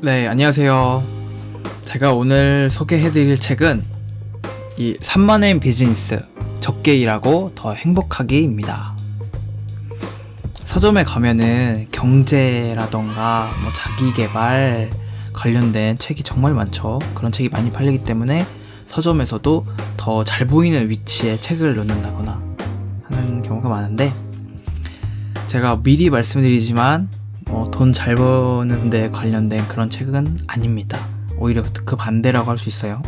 네, 안녕하세요. 제가 오늘 소개해드릴 책은 이 3만엔 비즈니스, 적게 일하고 더 행복하기입니다. 서점에 가면은 경제라던가 뭐 자기계발 관련된 책이 정말 많죠. 그런 책이 많이 팔리기 때문에 서점에서도 더 잘 보이는 위치에 책을 놓는다거나 하는 경우가 많은데, 제가 미리 말씀드리지만 돈 잘 버는 데 관련된 그런 책은 아닙니다. 오히려 그 반대라고 할 수 있어요.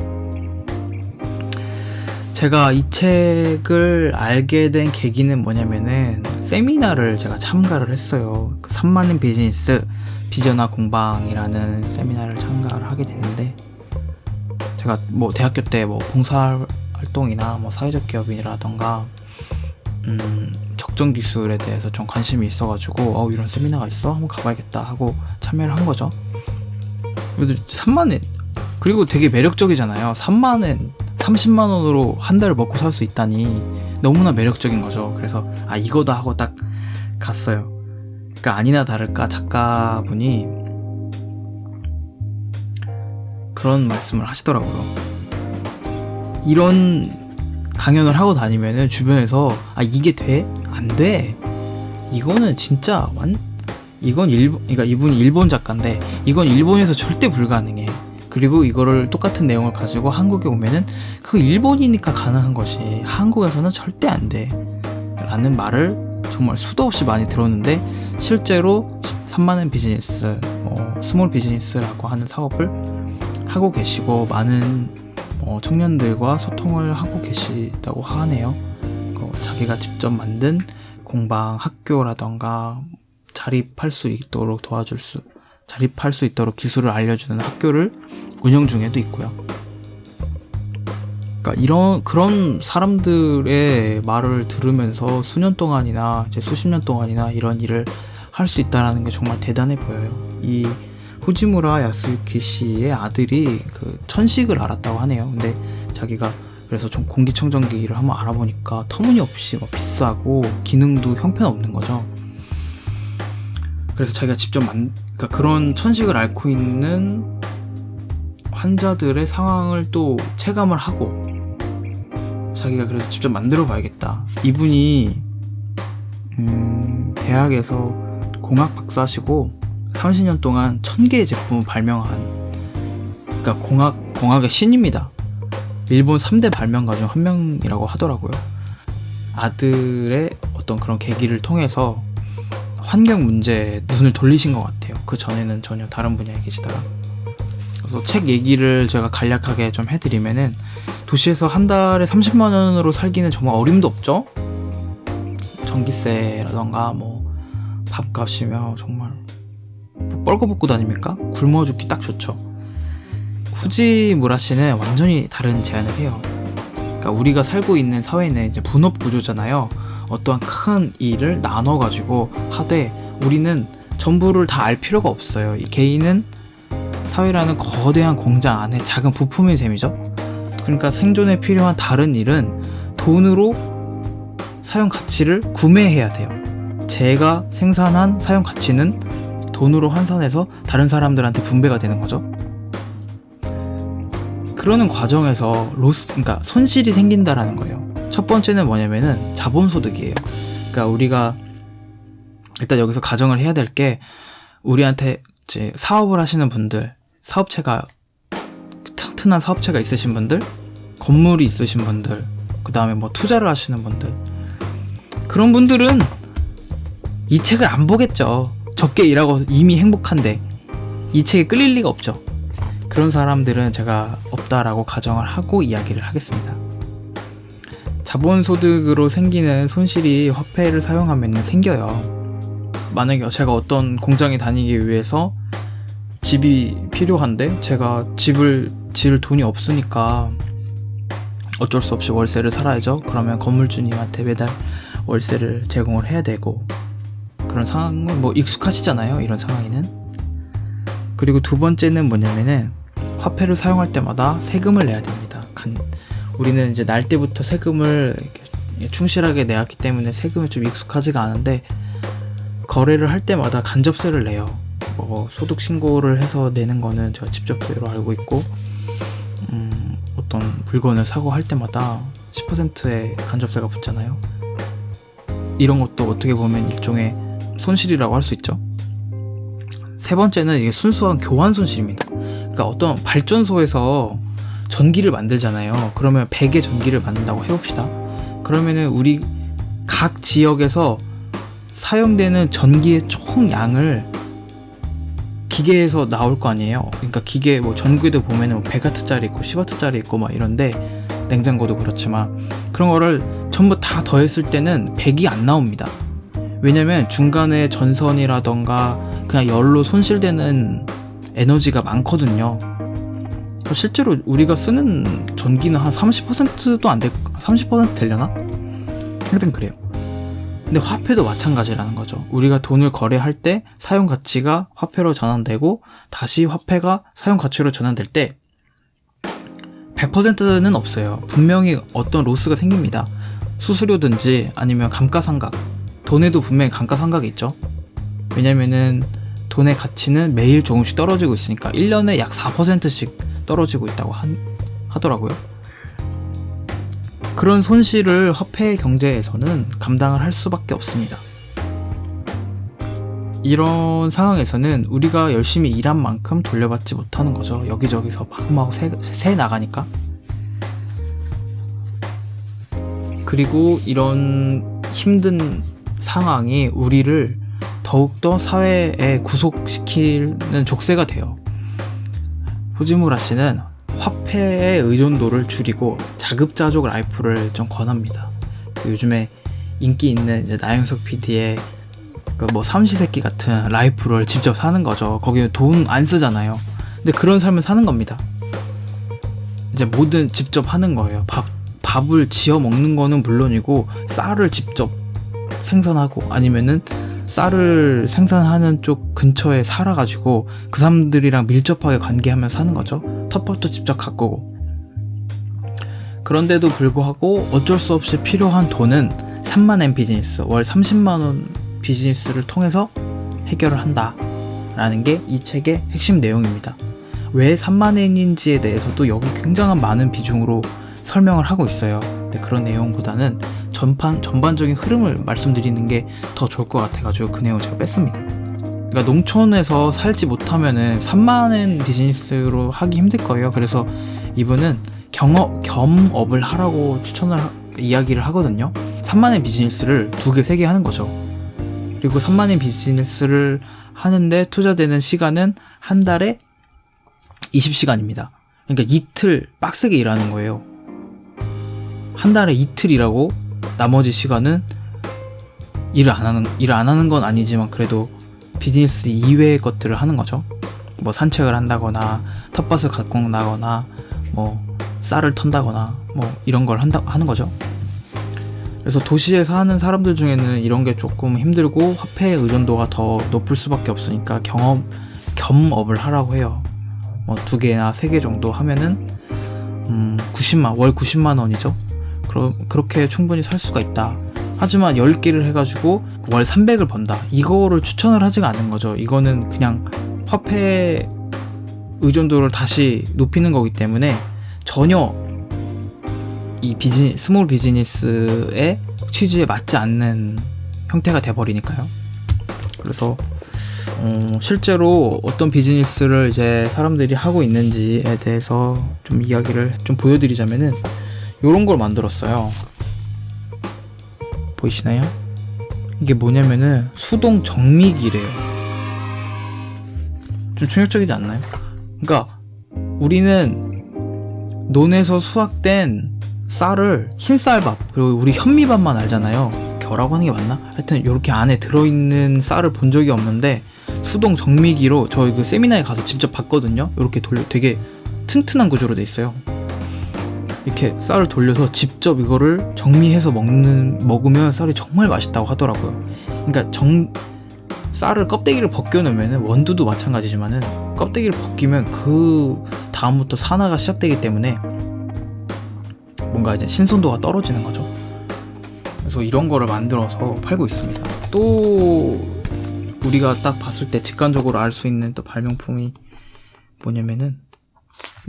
제가 이 책을 알게 된 계기는 뭐냐면은 세미나를 제가 참가를 했어요. 그 3만엔 비즈니스 비전화 공방이라는 세미나를 참가를 하게 됐는데, 제가 뭐 대학교 때 뭐 봉사활동이나 뭐 사회적 기업인이라던가 적정 기술에 대해서 좀 관심이 있어가지고 이런 세미나가 있어? 한번 가봐야겠다 하고 참여를 한 거죠. 3만엔, 그리고 되게 매력적이잖아요. 3만엔 30만원으로 한 달을 먹고 살 수 있다니 너무나 매력적인 거죠. 그래서 이거다 하고 딱 갔어요. 그러니까 아니나 다를까 작가분이 그런 말씀을 하시더라고요. 이런 강연을 하고 다니면은 주변에서 이게 돼? 안 돼? 이거는 진짜 이건 그러니까 이분이 일본 작가인데 이건 일본에서 절대 불가능해. 그리고 이거를 똑같은 내용을 가지고 한국에 오면은 그 일본이니까 가능한 것이 한국에서는 절대 안 돼. 라는 말을 정말 수도 없이 많이 들었는데, 실제로 3만엔 비즈니스, 스몰 비즈니스라고 하는 사업을 하고 계시고 많은 청년들과 소통을 하고 계시다고 하네요. 자기가 직접 만든 공방, 학교라던가 자립할 수 있도록 자립할 수 있도록 기술을 알려주는 학교를 운영 중에도 있고요. 그러니까 그런 사람들의 말을 들으면서 수년 동안이나 이제 수십 년 동안이나 이런 일을 할 수 있다라는 게 정말 대단해 보여요. 이 후지무라 야스유키 씨의 아들이 그 천식을 알았다고 하네요. 근데 자기가 그래서 좀 공기청정기를 한번 알아보니까 터무니없이 비싸고 기능도 형편없는 거죠. 그래서 자기가 직접 그러니까 그런 천식을 앓고 있는 환자들의 상황을 또 체감을 하고 자기가 그래서 직접 만들어 봐야겠다. 이분이 대학에서 공학 박사시고 30년 동안 1000개의 제품을 발명한, 그러니까 공학의 신입니다. 일본 3대 발명가 중 한 명이라고 하더라고요. 아들의 어떤 그런 계기를 통해서 환경 문제에 눈을 돌리신 것 같아요. 그 전에는 전혀 다른 분야에 계시다가. 그래서 책 얘기를 제가 간략하게 좀 해드리면은, 도시에서 한 달에 30만 원으로 살기는 정말 어림도 없죠. 전기세라던가 밥값이며 정말 뻘거벗고 다닙니까? 굶어 죽기 딱 좋죠. 후지무라 씨는 완전히 다른 제안을 해요. 그러니까 우리가 살고 있는 사회는 이제 분업 구조잖아요. 어떠한 큰 일을 나눠가지고 하되 우리는 전부를 다 알 필요가 없어요. 이 개인은 사회라는 거대한 공장 안에 작은 부품인 셈이죠. 그러니까 생존에 필요한 다른 일은 돈으로 사용 가치를 구매해야 돼요. 제가 생산한 사용 가치는 돈으로 환산해서 다른 사람들한테 분배가 되는 거죠. 그러는 과정에서 그러니까 손실이 생긴다라는 거예요. 첫 번째는 뭐냐면은 자본소득이에요. 그러니까 우리가 일단 여기서 가정을 해야 될 게, 우리한테 이제 사업을 하시는 분들, 사업체가 튼튼한 사업체가 있으신 분들, 건물이 있으신 분들, 그 다음에 투자를 하시는 분들, 그런 분들은 이 책을 안 보겠죠. 적게 일하고 이미 행복한데 이 책에 끌릴 리가 없죠. 그런 사람들은 제가 없다라고 가정을 하고 이야기를 하겠습니다. 자본소득으로 생기는 손실이 화폐를 사용하면 생겨요. 만약에 제가 어떤 공장에 다니기 위해서 집이 필요한데 제가 집을 지을 돈이 없으니까 어쩔 수 없이 월세를 살아야죠. 그러면 건물주님한테 매달 월세를 제공을 해야 되고, 그런 상황은 익숙하시잖아요. 이런 상황에는. 그리고 두 번째는 뭐냐면은 화폐를 사용할 때마다 세금을 내야 됩니다. 우리는 이제 날 때부터 세금을 충실하게 내왔기 때문에 세금에 좀 익숙하지가 않은데, 거래를 할 때마다 간접세를 내요. 소득 신고를 해서 내는 거는 제가 직접대로 알고 있고, 어떤 물건을 사고 할 때마다 10%의 간접세가 붙잖아요. 이런 것도 어떻게 보면 일종의 손실이라고 할 수 있죠. 세 번째는 이게 순수한 교환 손실입니다. 그러니까 어떤 발전소에서 전기를 만들잖아요. 그러면 100의 전기를 만든다고 해봅시다. 그러면은 우리 각 지역에서 사용되는 전기의 총 양을 기계에서 나올 거 아니에요. 그러니까 기계 뭐 전구에도 보면은 100W짜리 있고 10W짜리 있고 막 이런데, 냉장고도 그렇지만 그런 거를 전부 다 더했을 때는 100이 안 나옵니다. 왜냐면 중간에 전선이라던가 그냥 열로 손실되는 에너지가 많거든요. 실제로 우리가 쓰는 전기는 한 30%도 안 될, 30% 되려나? 하여튼 그래요. 근데 화폐도 마찬가지라는 거죠. 우리가 돈을 거래할 때 사용 가치가 화폐로 전환되고 다시 화폐가 사용 가치로 전환될 때 100%는 없어요. 분명히 어떤 로스가 생깁니다. 수수료든지 아니면 감가상각. 돈에도 분명히 감가상각이 있죠. 왜냐면은 돈의 가치는 매일 조금씩 떨어지고 있으니까 1년에 약 4%씩 떨어지고 있다고 하더라고요. 그런 손실을 화폐 경제에서는 감당을 할 수밖에 없습니다. 이런 상황에서는 우리가 열심히 일한 만큼 돌려받지 못하는 거죠. 여기저기서 마구마구 새 나가니까. 그리고 이런 힘든 상황이 우리를 더욱더 사회에 구속시키는 족쇄가 돼요. 후지무라 씨는 화폐의 의존도를 줄이고 자급자족 라이프를 좀 권합니다. 요즘에 인기 있는 이제 나영석 PD의 뭐 삼시세끼 같은 라이프를 직접 사는 거죠. 거기에 돈 안 쓰잖아요. 근데 그런 삶을 사는 겁니다. 이제 뭐든 직접 하는 거예요. 밥을 지어 먹는 거는 물론이고 쌀을 직접 생산하고 아니면은 쌀을 생산하는 쪽 근처에 살아가지고 그 사람들이랑 밀접하게 관계하면서 사는 거죠. 텃밭도 직접 가꾸고. 그런데도 불구하고 어쩔 수 없이 필요한 돈은 3만엔 비즈니스, 월 30만원 비즈니스를 통해서 해결을 한다 라는 게 이 책의 핵심 내용입니다. 왜 3만엔인지에 대해서도 여기 굉장한 많은 비중으로 설명을 하고 있어요. 근데 그런 내용보다는 전반적인 흐름을 말씀드리는 게 더 좋을 것 같아가지고 그 내용을 제가 뺐습니다. 그러니까 농촌에서 살지 못하면은 3만엔 비즈니스로 하기 힘들 거예요. 그래서 이분은 겸업을 하라고 이야기를 하거든요. 3만엔 비즈니스를 2개, 3개 하는 거죠. 그리고 3만엔 비즈니스를 하는데 투자되는 시간은 한 달에 20시간입니다. 그러니까 이틀 빡세게 일하는 거예요. 한 달에 이틀 일하고 나머지 시간은 일을 안 하는 건 아니지만 그래도 비즈니스 이외의 것들을 하는 거죠. 뭐 산책을 한다거나 텃밭을 가꾼다거나 뭐 쌀을 턴다거나 뭐 이런 걸 하는 거죠. 그래서 도시에 사는 사람들 중에는 이런 게 조금 힘들고 화폐의 의존도가 더 높을 수밖에 없으니까 겸업을 하라고 해요. 뭐 2개나 3개 정도 하면은 월 90만 원이죠. 그렇게 충분히 살 수가 있다. 하지만 10개를 해가지고 월 300을 번다. 이거를 추천을 하지가 않은 거죠. 이거는 그냥 화폐 의존도를 다시 높이는 거기 때문에 전혀 이 스몰 비즈니스의 취지에 맞지 않는 형태가 돼버리니까요. 그래서 실제로 어떤 비즈니스를 이제 사람들이 하고 있는지에 대해서 좀 이야기를 좀 보여드리자면은 요런 걸 만들었어요. 보이시나요? 이게 뭐냐면은 수동 정미기래요. 좀 충격적이지 않나요? 그러니까 우리는 논에서 수확된 쌀을 흰쌀밥 그리고 우리 현미밥만 알잖아요. 겨라고 하는 게 맞나? 하여튼 이렇게 안에 들어있는 쌀을 본 적이 없는데 수동 정미기로 저 그 세미나에 가서 직접 봤거든요. 이렇게 되게 튼튼한 구조로 돼 있어요. 이렇게 쌀을 돌려서 직접 이거를 정미해서 먹으면 쌀이 정말 맛있다고 하더라고요. 그러니까 쌀을 껍데기를 벗겨놓으면 원두도 마찬가지지만은 껍데기를 벗기면 그 다음부터 산화가 시작되기 때문에 뭔가 이제 신선도가 떨어지는 거죠. 그래서 이런 거를 만들어서 팔고 있습니다. 또 우리가 딱 봤을 때 직관적으로 알 수 있는 또 발명품이 뭐냐면은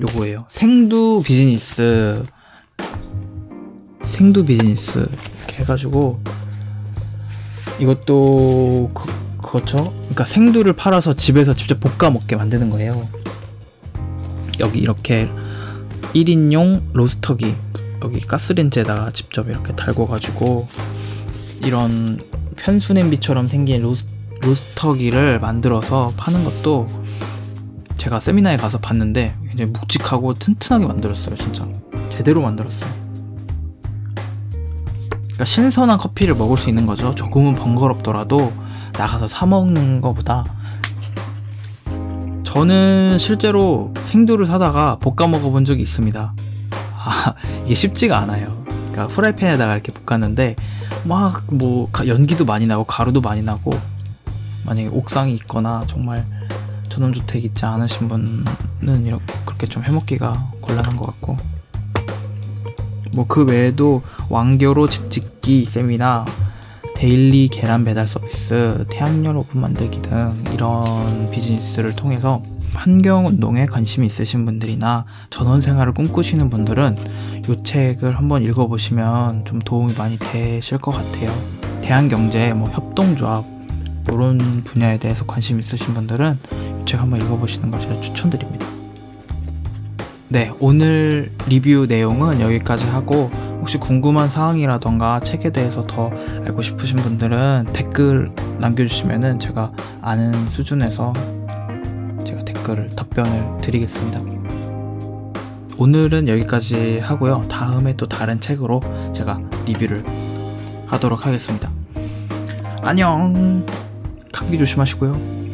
요거예요. 생두 비즈니스 이렇게 해가지고 이것도 그렇죠. 그러니까 생두를 팔아서 집에서 직접 볶아 먹게 만드는 거예요. 여기 이렇게 1인용 로스터기, 여기 가스렌지에다가 직접 이렇게 달궈가지고 이런 편수 냄비처럼 생긴 로스터기를 만들어서 파는 것도 제가 세미나에 가서 봤는데 굉장히 묵직하고 튼튼하게 만들었어요. 진짜 제대로 만들었어요. 그러니까 신선한 커피를 먹을 수 있는 거죠. 조금은 번거롭더라도 나가서 사 먹는 것보다. 저는 실제로 생두를 사다가 볶아 먹어본 적이 있습니다. 이게 쉽지가 않아요. 그러니까 프라이팬에다가 이렇게 볶았는데 막 뭐 연기도 많이 나고 가루도 많이 나고, 만약에 옥상이 있거나 정말 전원주택 있지 않으신 분은 그렇게 좀 해먹기가 곤란한 것 같고, 뭐 그 외에도 왕겨로 집짓기 세미나, 데일리 계란 배달 서비스, 태양열 오븐 만들기 등 이런 비즈니스를 통해서 환경운동에 관심이 있으신 분들이나 전원생활을 꿈꾸시는 분들은 이 책을 한번 읽어보시면 좀 도움이 많이 되실 것 같아요. 대한경제, 뭐 협동조합 이런 분야에 대해서 관심 있으신 분들은 이 책 한번 읽어보시는 걸 제가 추천드립니다. 네, 오늘 리뷰 내용은 여기까지 하고, 혹시 궁금한 사항이라던가 책에 대해서 더 알고 싶으신 분들은 댓글 남겨주시면은 제가 아는 수준에서 제가 답변을 드리겠습니다. 오늘은 여기까지 하고요. 다음에 또 다른 책으로 제가 리뷰를 하도록 하겠습니다. 안녕. 감기 조심하시고요.